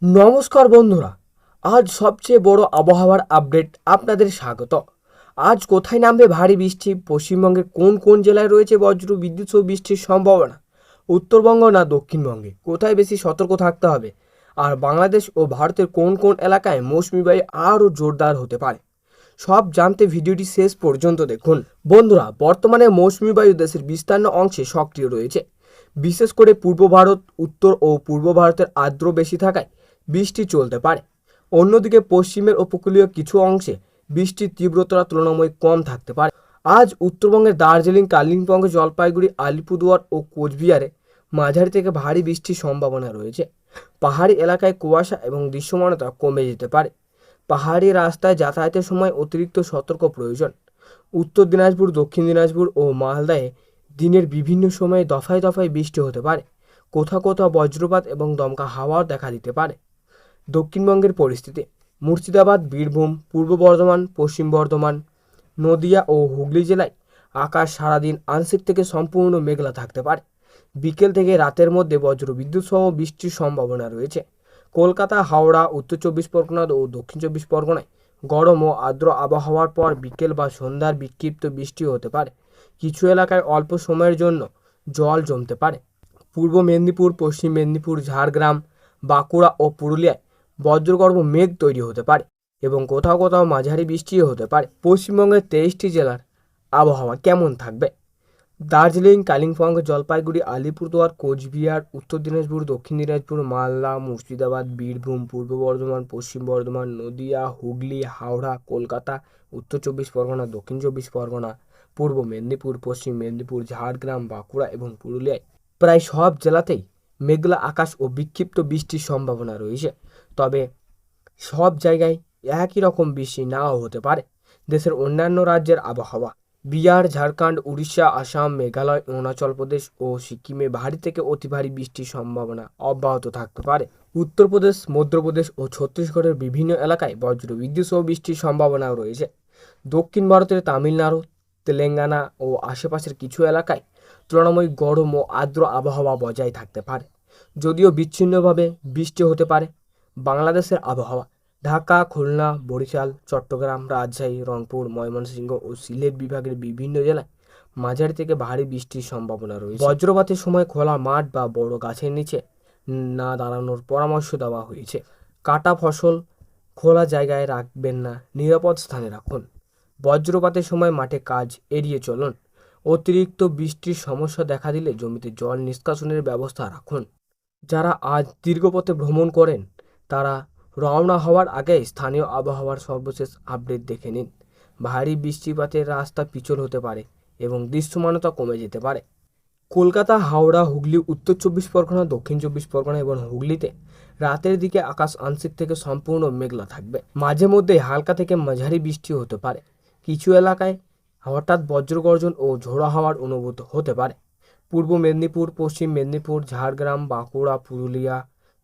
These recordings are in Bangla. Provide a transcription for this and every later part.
নমস্কার বন্ধুরা, আজ সবচেয়ে বড় আবহাওয়ার আপডেট আপনাদের স্বাগত। আজ কোথায় নামবে ভারী বৃষ্টি, পশ্চিমবঙ্গের কোন কোন জেলায় রয়েছে বজ্র বিদ্যুৎ সহ বৃষ্টির সম্ভাবনা, উত্তরবঙ্গ না দক্ষিণবঙ্গে কোথায় বেশি সতর্ক থাকতে হবে, আর বাংলাদেশ ও ভারতের কোন কোন এলাকায় মৌসুমি বায়ু আরও জোরদার হতে পারে, সব জানতে ভিডিওটি শেষ পর্যন্ত দেখুন। বন্ধুরা, বর্তমানে মৌসুমি বায়ু দেশের বিস্তীর্ণ অংশে সক্রিয় রয়েছে। বিশেষ করে পূর্ব ভারত, উত্তর ও পূর্ব ভারতের আর্দ্র বেশি থাকায় বৃষ্টি চলতে পারে। অন্যদিকে পশ্চিমের উপকূলীয় কিছু অংশে বৃষ্টির তীব্রতা তুলনামূলক কম থাকতে পারে। আজ উত্তরবঙ্গের দার্জিলিং, কালিম্পং, জলপাইগুড়ি, আলিপুরদুয়ার ও কোচবিহারে মাঝারি থেকে ভারী বৃষ্টির সম্ভাবনা রয়েছে। পাহাড়ি এলাকায় কুয়াশা এবং দৃশ্যমানতা কমে যেতে পারে। পাহাড়ি রাস্তায় যাতায়াতের সময় অতিরিক্ত সতর্ক প্রয়োজন। উত্তর দিনাজপুর, দক্ষিণ দিনাজপুর ও মালদায় দিনের বিভিন্ন সময়ে দফায় দফায় বৃষ্টি হতে পারে। কোথাও কোথাও বজ্রপাত এবং দমকা হাওয়াও দেখা দিতে পারে। দক্ষিণবঙ্গের পরিস্থিতি: মুর্শিদাবাদ, বীরভূম, পূর্ব বর্ধমান, পশ্চিম বর্ধমান, নদিয়া ও হুগলি জেলায় আকাশ সারাদিন আংশিক থেকে সম্পূর্ণ মেঘলা থাকতে পারে। বিকেল থেকে রাতের মধ্যে বজ্রবিদ্যুৎ সহ বৃষ্টির সম্ভাবনা রয়েছে। কলকাতা, হাওড়া, উত্তর চব্বিশ পরগনা ও দক্ষিণ চব্বিশ পরগনায় গরম ও আর্দ্র আবহাওয়ার পর বিকেল বা সন্ধ্যার বিক্ষিপ্ত বৃষ্টি হতে পারে। কিছু এলাকায় অল্প সময়ের জন্য জল জমতে পারে। পূর্ব মেদিনীপুর, পশ্চিম মেদিনীপুর, ঝাড়গ্রাম, বাঁকুড়া ও পুরুলিয়ায় বজ্রগর্ভ মেঘ তৈরি হতে পারে এবং কোথাও কোথাও মাঝারি বৃষ্টিও হতে পারে। পশ্চিমবঙ্গের 23টি জেলার আবহাওয়া কেমন থাকবে? দার্জিলিং, কালিম্পং, জলপাইগুড়ি, আলিপুরদুয়ার, কোচবিহার, উত্তর দিনাজপুর, দক্ষিণ দিনাজপুর, মালদা, মুর্শিদাবাদ, বীরভূম, পূর্ব বর্ধমান, পশ্চিম বর্ধমান, নদিয়া, হুগলি, হাওড়া, কলকাতা, উত্তর চব্বিশ পরগনা, দক্ষিণ চব্বিশ পরগনা, পূর্ব মেদিনীপুর, পশ্চিম মেদিনীপুর, ঝাড়গ্রাম, বাঁকুড়া এবং পুরুলিয়ায় প্রায় সব জেলাতেই মেঘলা আকাশ ও বিক্ষিপ্ত বৃষ্টির সম্ভাবনা রয়েছে। তবে সব জায়গায় একই রকম বৃষ্টি নাও হতে পারে। দেশের অন্যান্য রাজ্যের আবহাওয়া: বিহার, ঝাড়খণ্ড, উড়িষ্যা, আসাম, মেঘালয়, অরুণাচল প্রদেশ ও সিকিমে ভারী থেকে অতি ভারী বৃষ্টির সম্ভাবনা অব্যাহত থাকতে পারে। উত্তরপ্রদেশ, মধ্যপ্রদেশ ও ছত্তিশগড়ের বিভিন্ন এলাকায় বজ্রবিদ্যুৎ সহ বৃষ্টির সম্ভাবনাও রয়েছে। দক্ষিণ ভারতের তামিলনাড়ু, তেলেঙ্গানা ও আশেপাশের কিছু এলাকায় তুলনামূলক গরম ও আর্দ্র আবহাওয়া বজায় থাকতে পারে, যদিও বিচ্ছিন্নভাবে বৃষ্টি হতে পারে। বাংলাদেশের আবহাওয়া: ঢাকা, খুলনা, বরিশাল, চট্টগ্রাম, রাজশাহী, রংপুর, ময়মনসিংহ ও সিলেট বিভাগের বিভিন্ন জেলায় মাঝারি থেকে ভারী বৃষ্টির সম্ভাবনা রয়েছে। বজ্রপাতের সময় খোলা মাঠ বা বড় গাছের নিচে না দাঁড়ানোর পরামর্শ দেওয়া হয়েছে। কাটা ফসল খোলা জায়গায় রাখবেন না, নিরাপদ স্থানে রাখুন। বজ্রপাতের সময় মাঠে কাজ এড়িয়ে চলুন। অতিরিক্ত বৃষ্টির সমস্যা দেখা দিলে জমিতে জল নিষ্কাশনের ব্যবস্থা রাখুন। যারা আজ দীর্ঘপথে ভ্রমণ করেন তারা রওনা হওয়ার আগে স্থানীয় আবহাওয়ার সর্বশেষ আপডেট দেখে নিন। ভারী বৃষ্টিপাতের রাস্তা পিছল হতে পারে এবং দৃশ্যমানতা কমে যেতে পারে। কলকাতা, হাওড়া, হুগলি, উত্তর চব্বিশ পরগনা, দক্ষিণ চব্বিশ পরগনা এবং হুগলিতে রাতের দিকে আকাশ আংশিক থেকে সম্পূর্ণ মেঘলা থাকবে। মাঝে মধ্যে হালকা থেকে মাঝারি বৃষ্টি হতে পারে। কিছু এলাকায় হঠাৎ বজ্রগর্জন ও ঝোড়ো হাওয়ার অনুভূত হতে পারে। পূর্ব মেদিনীপুর, পশ্চিম মেদিনীপুর, ঝাড়গ্রাম, বাঁকুড়া, পুরুলিয়া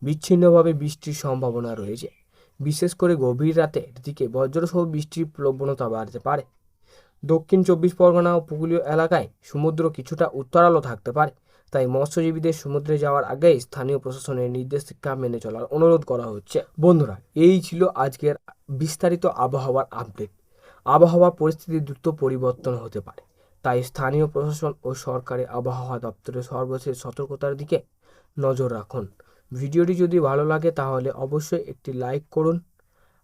বিচ্ছিন্নভাবে বৃষ্টির সম্ভাবনা রয়েছে। বিশেষ করে গভীর রাতের দিকে বজ্রসহ বৃষ্টির প্রবণতা বাড়তে পারে। দক্ষিণ চব্বিশ পরগনা উপকূলীয় এলাকায় সমুদ্র কিছুটা উত্তালো থাকতে পারে, তাই মৎস্যজীবীদের সমুদ্রে যাওয়ার আগে স্থানীয় প্রশাসনের নির্দেশিকা মেনে চলার অনুরোধ করা হচ্ছে। বন্ধুরা, এই ছিল আজকের বিস্তারিত আবহাওয়ার আপডেট। আবহাওয়া পরিস্থিতি দ্রুত পরিবর্তন হতে পারে, তাই স্থানীয় প্রশাসন ও সরকারি আবহাওয়া দপ্তরের সর্বশেষ সতর্কতার দিকে নজর রাখুন। ভিডিওটি যদি ভালো লাগে তাহলে অবশ্যই একটি লাইক করুন।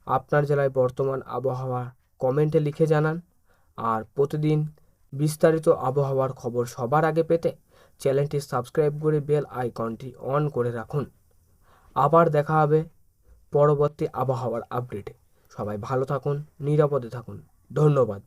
আপনার জেলায় বর্তমান আবহাওয়া কমেন্টে লিখে জানান। আর প্রতিদিন বিস্তারিত আবহাওয়ার খবর সবার আগে পেতে চ্যানেলটি সাবস্ক্রাইব করে বেল আইকনটি অন করে রাখুন। আবার দেখা হবে পরবর্তী আবহাওয়ার আপডেটে। সবাই ভালো থাকুন, নিরাপদে থাকুন। ধন্যবাদ।